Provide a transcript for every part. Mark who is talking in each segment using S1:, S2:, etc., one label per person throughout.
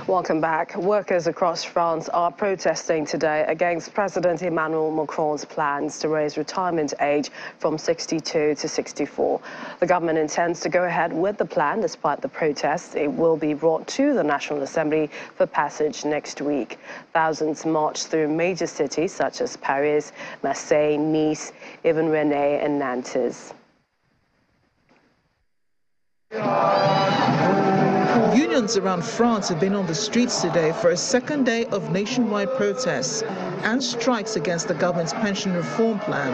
S1: Welcome back. Workers across France are protesting today against President Emmanuel Macron's plans to raise retirement age from 62 to 64. The government intends to go ahead with the plan despite the protests. It will be brought to the National Assembly for passage next week. Thousands marched through major cities such as Paris, Marseille, Nice, even Rennes and Nantes.
S2: Unions around France have been on the streets today for a second day of nationwide protests and strikes against the government's pension reform plan.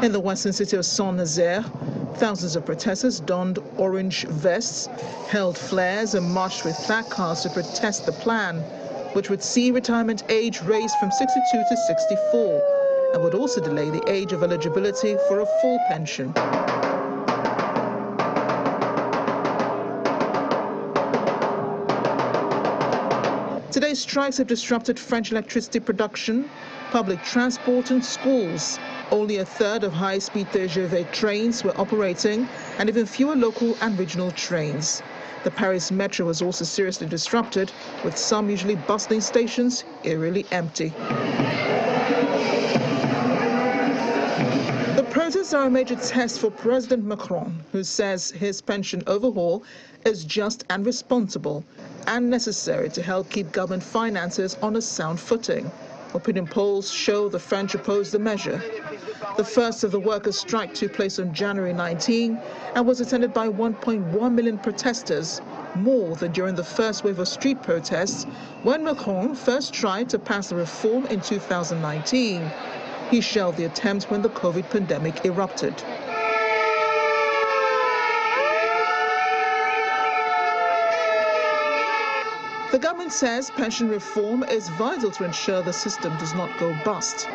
S2: In the western city of Saint-Nazaire, thousands of protesters donned orange vests, held flares and marched with placards to protest the plan, which would see retirement age raised from 62 to 64 and would also delay the age of eligibility for a full pension. Today's strikes have disrupted French electricity production, public transport and schools. Only a third of high-speed TGV trains were operating and even fewer local and regional trains. The Paris metro was also seriously disrupted, with some usually bustling stations eerily empty. The protests are a major test for President Macron, who says his pension overhaul is just and responsible and necessary to help keep government finances on a sound footing. Opinion polls show the French oppose the measure. The first of the workers' strike took place on January 19 and was attended by 1.1 million protesters, more than during the first wave of street protests when Macron first tried to pass the reform in 2019. He shelved the attempt when the COVID pandemic erupted. The government says pension reform is vital to ensure the system does not go bust.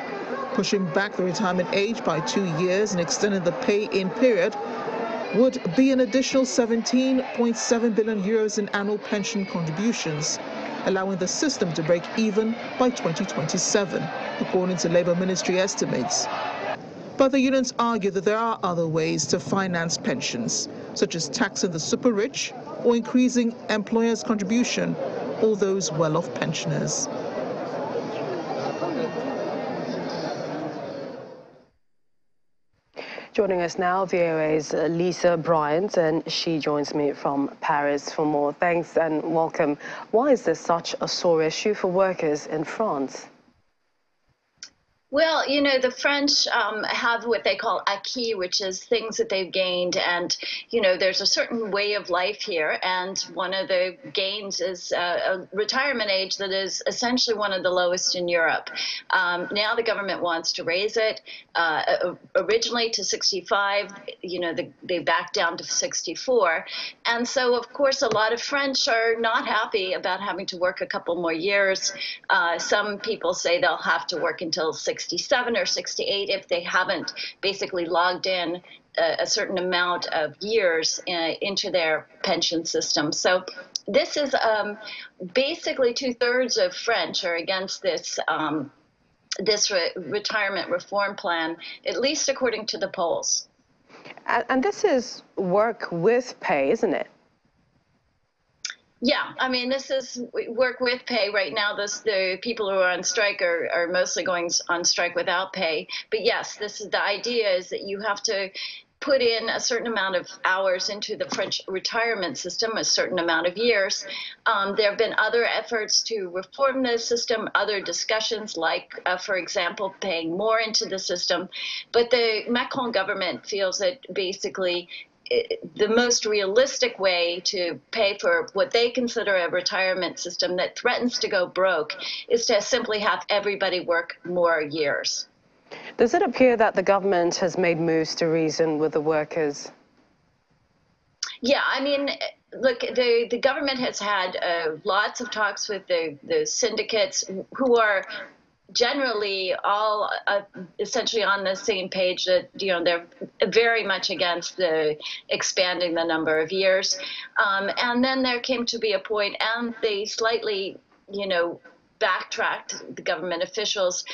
S2: Pushing back the retirement age by 2 years and extending the pay-in period would be an additional 17.7 billion euros in annual pension contributions, allowing the system to break even by 2027, according to Labour Ministry estimates. But the unions argue that there are other ways to finance pensions, such as taxing the super-rich or increasing employers' contribution or those well-off pensioners.
S1: Joining us now, VOA's Lisa Bryant, and she joins me from Paris for more. Thanks and welcome. Why is this such a sore issue for workers in France?
S3: Well, you know, the French have what they call acquis, which is things that they've gained. And, you know, there's a certain way of life here. And one of the gains is a retirement age that is essentially one of the lowest in Europe. Now the government wants to raise it originally to 65. You know, they backed down to 64. And so, of course, a lot of French are not happy about having to work a couple more years. Some people say they'll have to work until 67 or 68 if they haven't basically logged in a certain amount of years into their pension system. So this is basically 2/3 of French are against this retirement reform plan, at least according to the polls.
S1: And this is work with pay, isn't it?
S3: Yeah, I mean, this is work with pay. Right now, the people who are on strike are mostly going on strike without pay. But yes, this is the idea is that you have to put in a certain amount of hours into the French retirement system, a certain amount of years. There have been other efforts to reform the system, other discussions like, for example, paying more into the system. But the Macron government feels that basically the most realistic way to pay for what they consider a retirement system that threatens to go broke is to simply have everybody work more years.
S1: Does it appear that the government has made moves to reason with the workers?
S3: Yeah, I mean, look, the government has had lots of talks with the syndicates who are generally all essentially on the same page that, you know, they're very much against the expanding the number of years. And then there came to be a point, and they slightly, you know, backtracked, the government officials,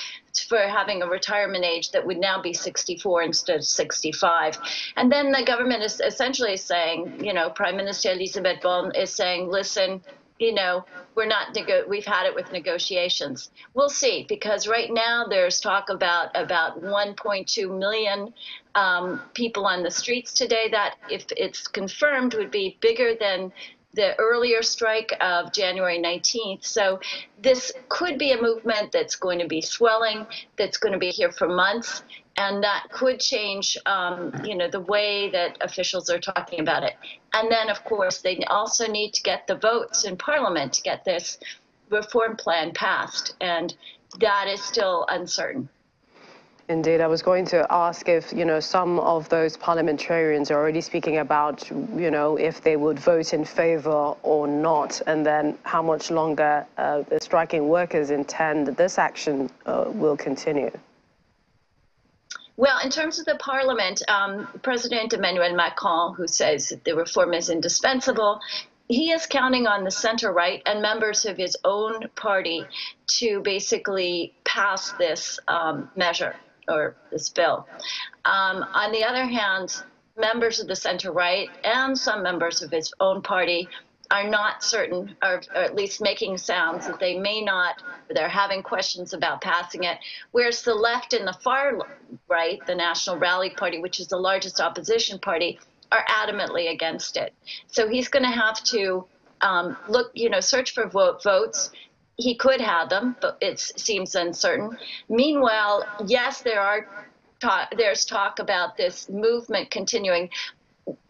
S3: for having a retirement age that would now be 64 instead of 65. And then the government is essentially saying, Prime Minister Elisabeth Borne is saying, listen, we've had it with negotiations. We'll see, because right now there's talk about 1.2 million people on the streets today. That, if it's confirmed, would be bigger than the earlier strike of January 19th. So this could be a movement that's going to be swelling, that's going to be here for months, and that could change, the way that officials are talking about it. And then, of course, they also need to get the votes in Parliament to get this reform plan passed, and that is still uncertain.
S1: Indeed, I was going to ask if, some of those parliamentarians are already speaking about, if they would vote in favor or not, and then how much longer the striking workers intend this action will continue.
S3: Well, in terms of the parliament, President Emmanuel Macron, who says that the reform is indispensable, he is counting on the center-right and members of his own party to basically pass this measure, or this bill. On the other hand, members of the center-right and some members of his own party are not certain, or at least making sounds that they may not, they're having questions about passing it, whereas the left and the far right, the National Rally Party, which is the largest opposition party, are adamantly against it. So he's going to have to search for votes. He could have them, but it seems uncertain. Meanwhile, yes, there's talk about this movement continuing,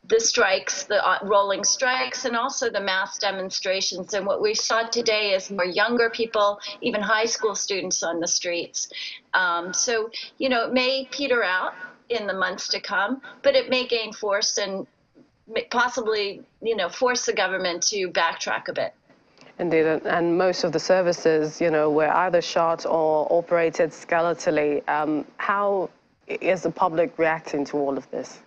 S3: the strikes, the rolling strikes, and also the mass demonstrations. And what we saw today is more younger people, even high school students on the streets. So, it may peter out in the months to come, but it may gain force and possibly, force the government to backtrack a bit.
S1: Indeed, and most of the services, were either shut or operated skeletally. How is the public reacting to all of this?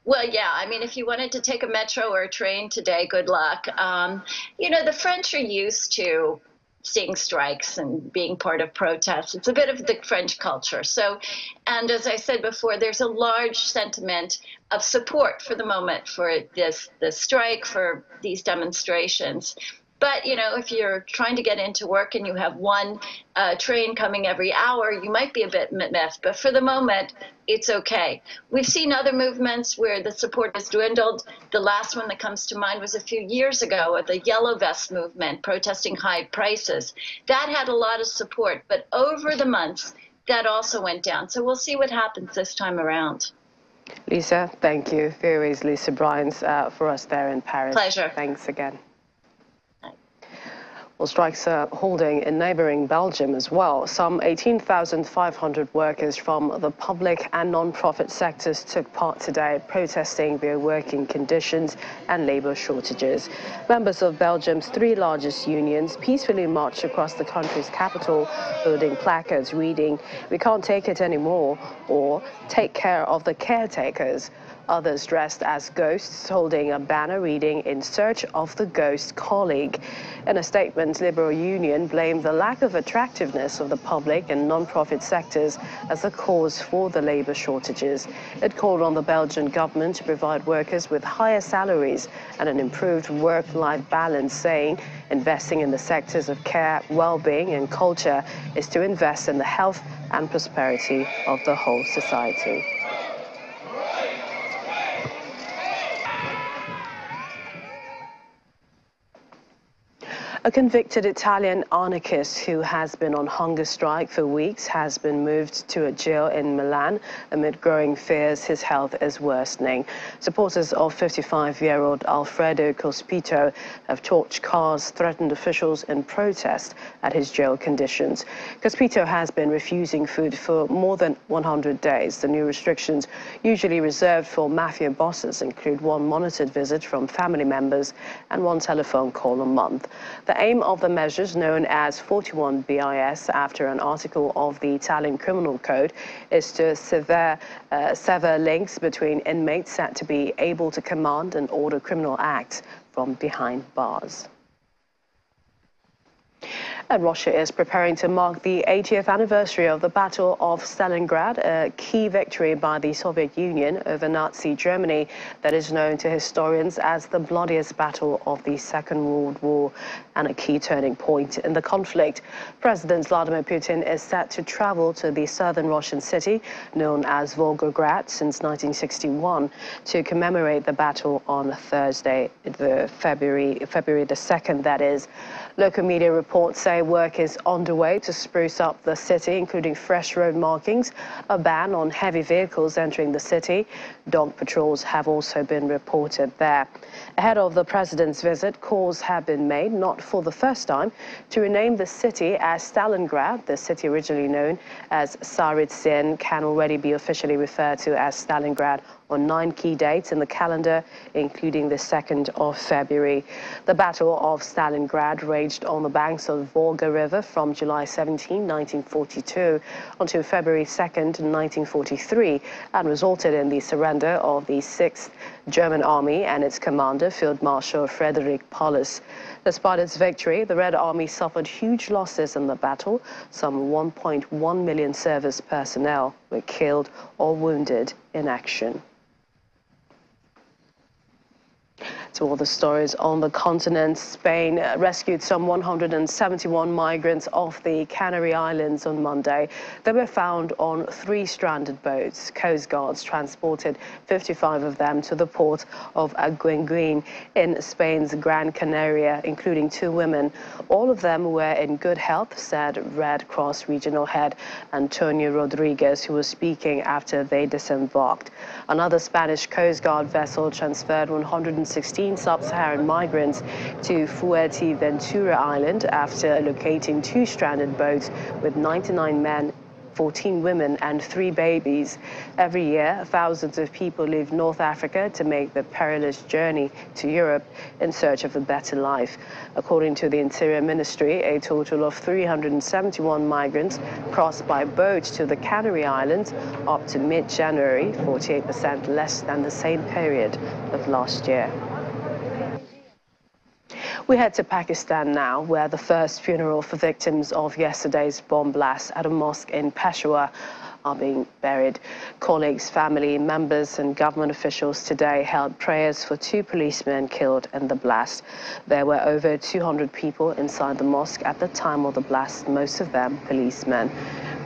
S3: Well, yeah, I mean, if you wanted to take a metro or a train today, good luck. The French are used to seeing strikes and being part of protests. It's a bit of the French culture. So, and as I said before, there's a large sentiment of support for the moment for this strike, for these demonstrations. But, if you're trying to get into work and you have one train coming every hour, you might be a bit miffed. But for the moment, it's okay. We've seen other movements where the support has dwindled. The last one that comes to mind was a few years ago with the Yellow Vest movement protesting high prices. That had a lot of support. But over the months, that also went down. So we'll see what happens this time around.
S1: Lisa, thank you. VOA's Lisa Bryans for us there in Paris.
S3: Pleasure.
S1: Thanks again. Well, strikes are holding in neighboring Belgium as well. Some 18,500 workers from the public and non-profit sectors took part today protesting their working conditions and labor shortages. Members of Belgium's three largest unions peacefully marched across the country's capital, holding placards reading, "We can't take it anymore," or "Take care of the caretakers." Others dressed as ghosts, holding a banner reading, "In search of the ghost colleague." In a statement, Liberal Union blamed the lack of attractiveness of the public and non-profit sectors as the cause for the labor shortages. It called on the Belgian government to provide workers with higher salaries and an improved work-life balance, saying investing in the sectors of care, well-being and culture is to invest in the health and prosperity of the whole society. A convicted Italian anarchist who has been on hunger strike for weeks has been moved to a jail in Milan amid growing fears his health is worsening. Supporters of 55-year-old Alfredo Cospito have torched cars, threatened officials in protest at his jail conditions. Cospito has been refusing food for more than 100 days. The new restrictions, usually reserved for mafia bosses, include one monitored visit from family members and one telephone call a month. The aim of the measures, known as 41 bis, after an article of the Italian Criminal Code, is to sever links between inmates said to be able to command and order criminal acts from behind bars. And Russia is preparing to mark the 80th anniversary of the Battle of Stalingrad, a key victory by the Soviet Union over Nazi Germany that is known to historians as the bloodiest battle of the Second World War and a key turning point in the conflict. President Vladimir Putin is set to travel to the southern Russian city known as Volgograd since 1961 to commemorate the battle on Thursday, February the 2nd, that is. Local media reports say work is underway to spruce up the city, including fresh road markings, a ban on heavy vehicles entering the city. Dog patrols have also been reported there. Ahead of the president's visit, calls have been made, not for the first time, to rename the city as Stalingrad. The city originally known as Tsaritsyn can already be officially referred to as Stalingrad on 9 key dates in the calendar, including the 2nd of February. The Battle of Stalingrad raged on the banks of the Volga River from July 17, 1942 until February 2nd, 1943, and resulted in the surrender of the 6th German Army and its commander, Field Marshal Frederick Paulus. Despite its victory, the Red Army suffered huge losses in the battle. Some 1.1 million service personnel were killed or wounded in action. To all the stories on the continent, Spain rescued some 171 migrants off the Canary Islands on Monday. They were found on 3 stranded boats. Coast Guards transported 55 of them to the port of Aguinguin in Spain's Gran Canaria, including 2 women. All of them were in good health, said Red Cross regional head Antonio Rodriguez, who was speaking after they disembarked. Another Spanish Coast Guard vessel transferred 116 sub-Saharan migrants to Fuerteventura Island after locating 2 stranded boats with 99 men, 14 women and 3 babies. Every year, thousands of people leave North Africa to make the perilous journey to Europe in search of a better life. According to the Interior Ministry, a total of 371 migrants crossed by boat to the Canary Islands up to mid-January, 48% less than the same period of last year. We head to Pakistan now, where the first funeral for victims of yesterday's bomb blast at a mosque in Peshawar are being buried. Colleagues, family members and government officials today held prayers for 2 policemen killed in the blast. There were over 200 people inside the mosque at the time of the blast, most of them policemen.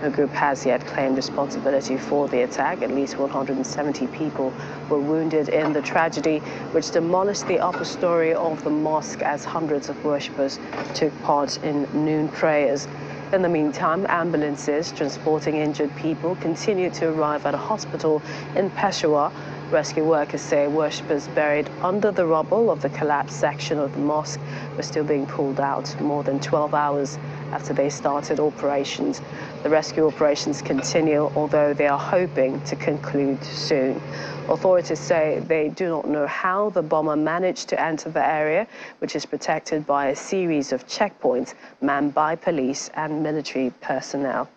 S1: No group has yet claimed responsibility for the attack. At least 170 people were wounded in the tragedy, which demolished the upper story of the mosque as hundreds of worshippers took part in noon prayers. In the meantime, ambulances transporting injured people continue to arrive at a hospital in Peshawar. Rescue workers say worshippers buried under the rubble of the collapsed section of the mosque were still being pulled out more than 12 hours after they started operations. The rescue operations continue, although they are hoping to conclude soon. Authorities say they do not know how the bomber managed to enter the area, which is protected by a series of checkpoints manned by police and military personnel.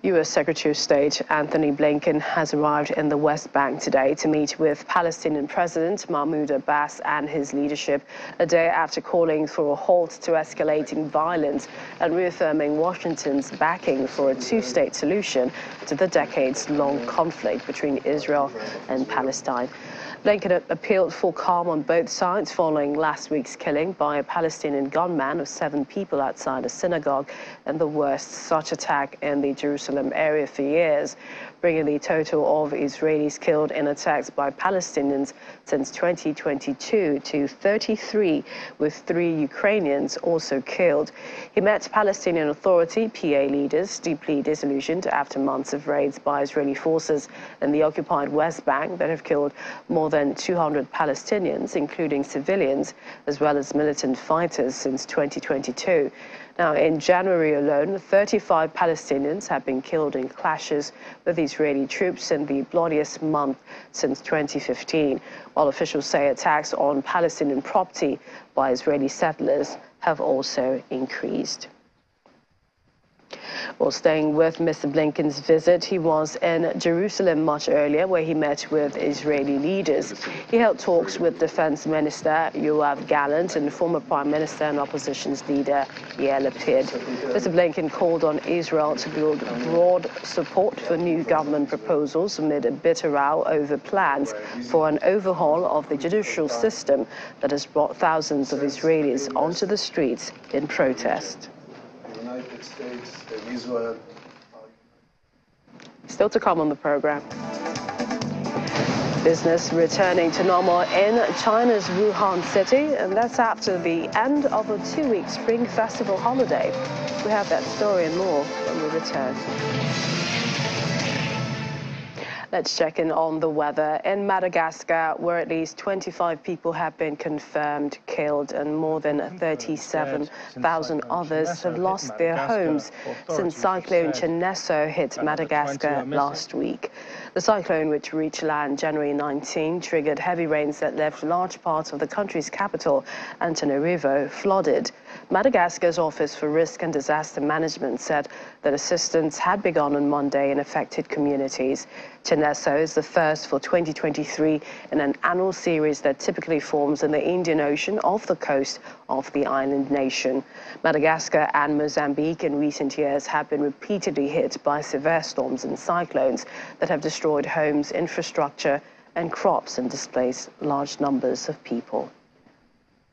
S1: U.S. Secretary of State Anthony Blinken has arrived in the West Bank today to meet with Palestinian President Mahmoud Abbas and his leadership, a day after calling for a halt to escalating violence and reaffirming Washington's backing for a 2-state solution to the decades-long conflict between Israel and Palestine. Blinken appealed for calm on both sides following last week's killing by a Palestinian gunman of 7 people outside a synagogue and the worst such attack in the Jerusalem area for years, bringing the total of Israelis killed in attacks by Palestinians since 2022 to 33, with 3 Ukrainians also killed. He met Palestinian Authority PA leaders, deeply disillusioned after months of raids by Israeli forces in the occupied West Bank that have killed more than 200 Palestinians, including civilians, as well as militant fighters since 2022. Now, in January alone, 35 Palestinians have been killed in clashes with Israeli troops in the bloodiest month since 2015, while officials say attacks on Palestinian property by Israeli settlers have also increased. Well, staying with Mr. Blinken's visit, he was in Jerusalem much earlier, where he met with Israeli leaders. He held talks with Defense Minister Yoav Gallant and former Prime Minister and opposition's leader Yair Lapid. Mr. Blinken called on Israel to build broad support for new government proposals amid a bitter row over plans for an overhaul of the judicial system that has brought thousands of Israelis onto the streets in protest.
S4: United States and Israel.
S1: Still to come on the program. Business returning to normal in China's Wuhan city, and that's after the end of a 2-week spring festival holiday. We have that story and more when we return. Let's check in on the weather. In Madagascar, where at least 25 people have been confirmed killed and more than 37,000 others have lost their homes since Cyclone Chinesso hit Madagascar last week. The cyclone, which reached land January 19, triggered heavy rains that left large parts of the country's capital, Antananarivo, flooded. Madagascar's Office for Risk and Disaster Management said that assistance had begun on Monday in affected communities. Chinesso is the first for 2023 in an annual series that typically forms in the Indian Ocean off the coast of the island nation. Madagascar and Mozambique in recent years have been repeatedly hit by severe storms and cyclones that have destroyed homes, infrastructure and crops and displaced large numbers of people.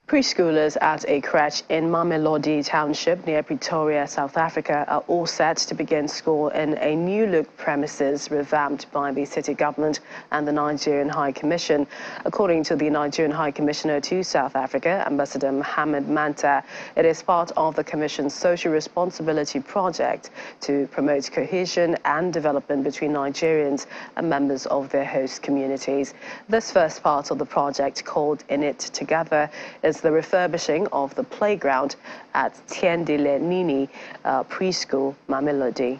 S1: Preschoolers at a crèche in Mamelodi Township near Pretoria, South Africa, are all set to begin school in a new-look premises revamped by the city government and the Nigerian High Commission. According to the Nigerian High Commissioner to South Africa, Ambassador Mohammed Manta, it is part of the Commission's social responsibility project to promote cohesion and development between Nigerians and members of their host communities. This first part of the project, called In It Together, is the refurbishing of the playground at Tiendile Nini Preschool, Mamelodi.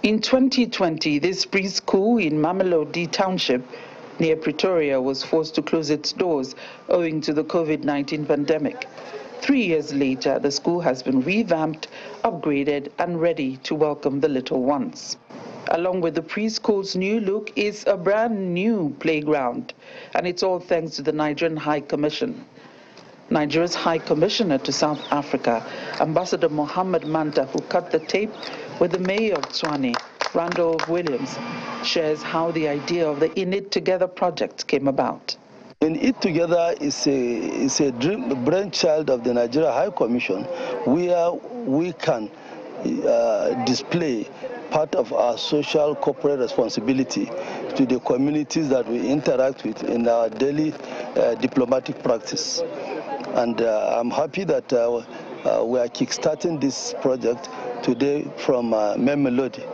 S5: In 2020, this preschool in Mamelodi Township near Pretoria was forced to close its doors owing to the COVID-19 pandemic. 3 years later, the school has been revamped, upgraded, and ready to welcome the little ones. Along with the preschool's new look is a brand new playground, and it's all thanks to the Nigerian High Commission. Nigeria's High Commissioner to South Africa, Ambassador Mohammed Manta, who cut the tape with the Mayor of Tshwane, Randolph Williams, shares how the idea of the In It Together project came about.
S6: In It Together is a brainchild of the Nigeria High Commission, where we can display part of our social corporate responsibility to the communities that we interact with in our daily diplomatic practice. And I'm happy that we are kickstarting this project today from Mamelodi.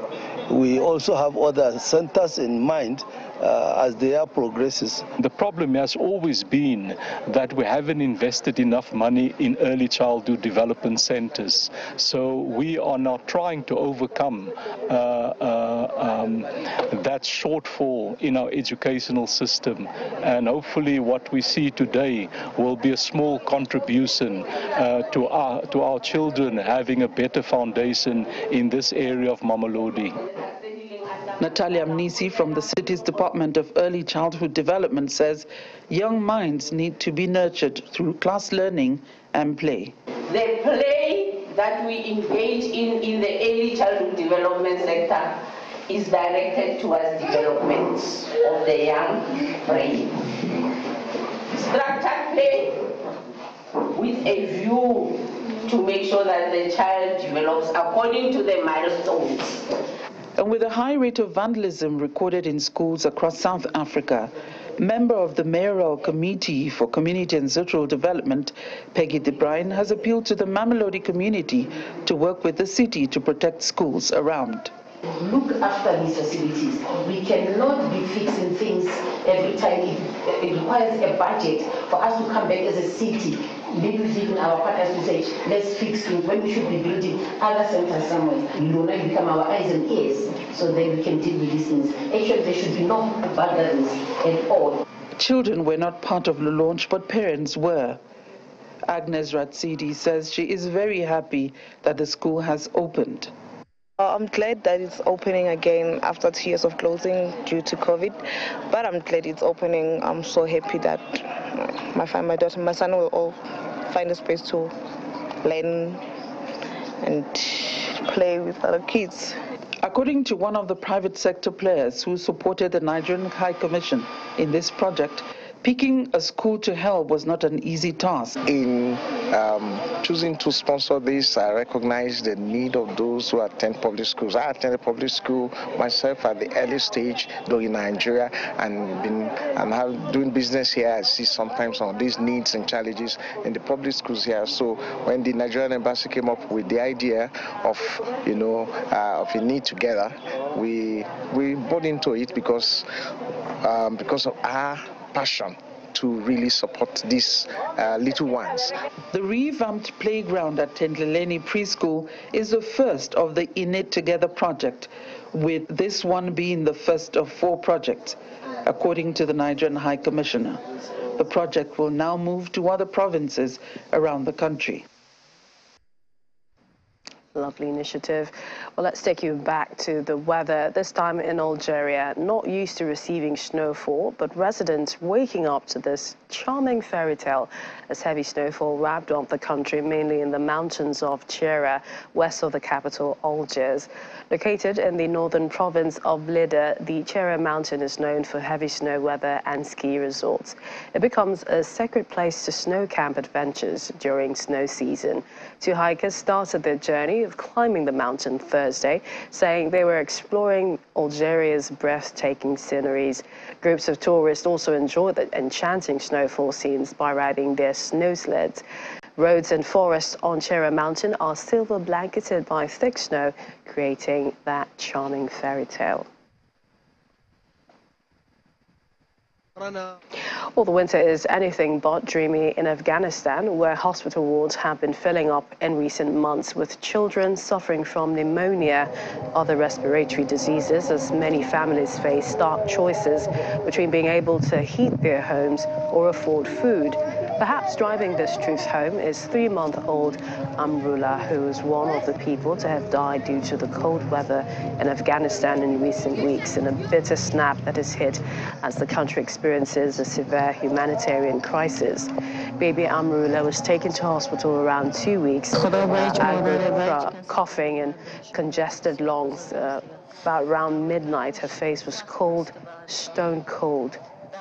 S6: We also have other centers in mind as the year progresses.
S7: The problem has always been that we haven't invested enough money in early childhood development centers. So we are now trying to overcome that shortfall in our educational system. And hopefully what we see today will be a small contribution to our children having a better foundation in this area of Mamelodi.
S5: Natalia Mnisi from the city's Department of Early Childhood Development says young minds need to be nurtured through class learning and play.
S8: The play that we engage in the early childhood development sector is directed towards development of the young brain. Structured play with a view to make sure that the child develops according to the milestones.
S5: And with a high rate of vandalism recorded in schools across South Africa, member of the Mayoral Committee for Community and Social Development, Peggy De Bruyne, has appealed to the Mamelodi community to work with the city to protect schools around.
S8: Look after these facilities. We cannot be fixing things every time. It requires a budget for us to come back as a city, maybe even our partners to say, let's fix things when we should be building other centers somewhere. You will not become our eyes and ears, so then we can deal with these things. Actually, there should be no boundaries at all.
S5: Children were not part of the launch, but parents were. Agnes Ratsidi says she is very happy that the school has opened.
S9: I'm glad that it's opening again after 2 years of closing due to COVID, but I'm glad it's opening. I'm so happy that my daughter, my son will all find a space to learn and play with other kids.
S5: According to one of the private sector players who supported the Nigerian High Commission in this project, picking a school to help was not an easy task.
S10: In choosing to sponsor this, I recognize the need of those who attend public schools. I attended public school myself at the early stage, though in Nigeria, and doing business here. I see sometimes some of these needs and challenges in the public schools here. So when the Nigerian embassy came up with the idea of, of a need together, we bought into it because of our passion to really support these little ones.
S5: The revamped playground at Tendleleni Preschool is the first of the In It Together project, with this one being the first of 4 projects, according to the Nigerian High Commissioner. The project will now move to other provinces around the country.
S1: Lovely initiative. Well, let's take you back to the weather, this time in Algeria. Not used to receiving snowfall, but residents waking up to this charming fairy tale as heavy snowfall wrapped up the country, mainly in the mountains of Chera, west of the capital, Algiers. Located in the northern province of Blida, the Chera mountain is known for heavy snow weather and ski resorts. It becomes a sacred place to snow camp adventures during snow season. 2 hikers started their journey of climbing the mountain Thursday, saying they were exploring Algeria's breathtaking sceneries. Groups of tourists also enjoy the enchanting snowfall scenes by riding their snow sleds. Roads and forests on Chera Mountain are silver blanketed by thick snow, creating that charming fairy tale. Well, the winter is anything but dreamy in Afghanistan, where hospital wards have been filling up in recent months with children suffering from pneumonia, other respiratory diseases, as many families face stark choices between being able to heat their homes or afford food. Perhaps driving this truth home is 3-month-old Amrullah, who is one of the people to have died due to the cold weather in Afghanistan in recent weeks, in a bitter snap that has hit as the country experiences a severe humanitarian crisis. Baby Amrullah was taken to hospital around 2 weeks with coughing and congested lungs. About around midnight, her face was cold, stone cold.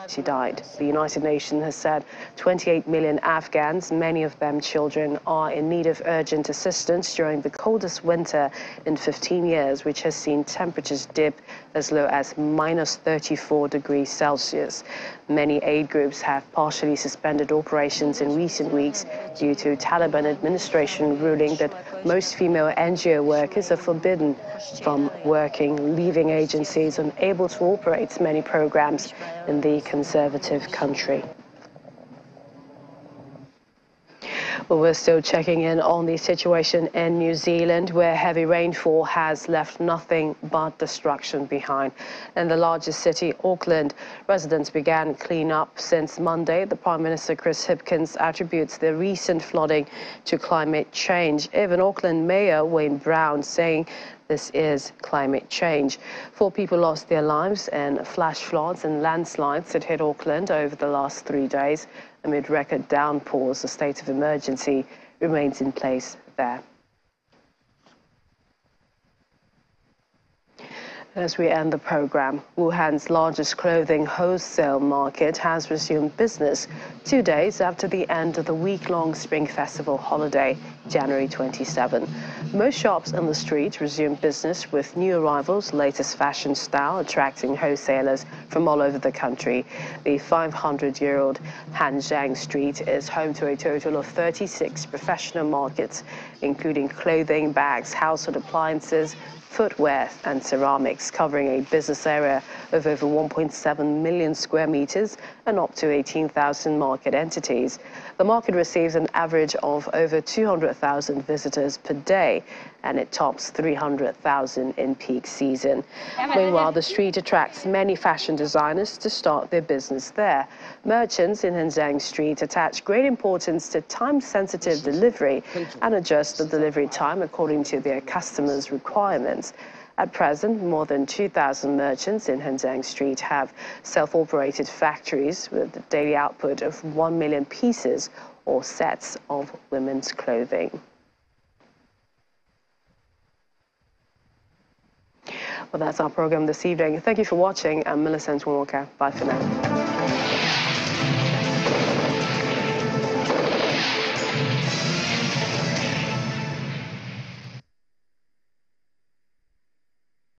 S1: She died. The United Nations has said 28 million Afghans, many of them children, are in need of urgent assistance during the coldest winter in 15 years, which has seen temperatures dip as low as -34°C. Many aid groups have partially suspended operations in recent weeks due to Taliban administration ruling that most female NGO workers are forbidden from working, leaving agencies unable to operate many programs in the conservative country. Well, we're still checking in on the situation in New Zealand, where heavy rainfall has left nothing but destruction behind. In the largest city, Auckland, residents began clean-up since Monday. The Prime Minister, Chris Hipkins, attributes the recent flooding to climate change. Even Auckland Mayor Wayne Brown saying this is climate change. 4 people lost their lives in flash floods and landslides that hit Auckland over the last 3 days. Amid record downpours, a state of emergency remains in place there. As we end the program, Wuhan's largest clothing wholesale market has resumed business 2 days after the end of the week-long Spring Festival holiday, January 27. Most shops on the street resumed business with new arrivals, latest fashion style, attracting wholesalers from all over the country. The 500-year-old Hanjiang Street is home to a total of 36 professional markets, including clothing, bags, household appliances, footwear and ceramics, covering a business area of over 1.7 million square meters and up to 18,000 market entities. The market receives an average of over 200,000 200,000 visitors per day, and it tops 300,000 in peak season. Meanwhile, the street attracts many fashion designers to start their business there. Merchants in Henzhang Street attach great importance to time-sensitive delivery and adjust the delivery time according to their customers' requirements. At present, more than 2,000 merchants in Henzhang Street have self-operated factories with a daily output of 1 million pieces or sets of women's clothing. Well, that's our program this evening. Thank you for watching. I'm Millicent Walker. Bye for now.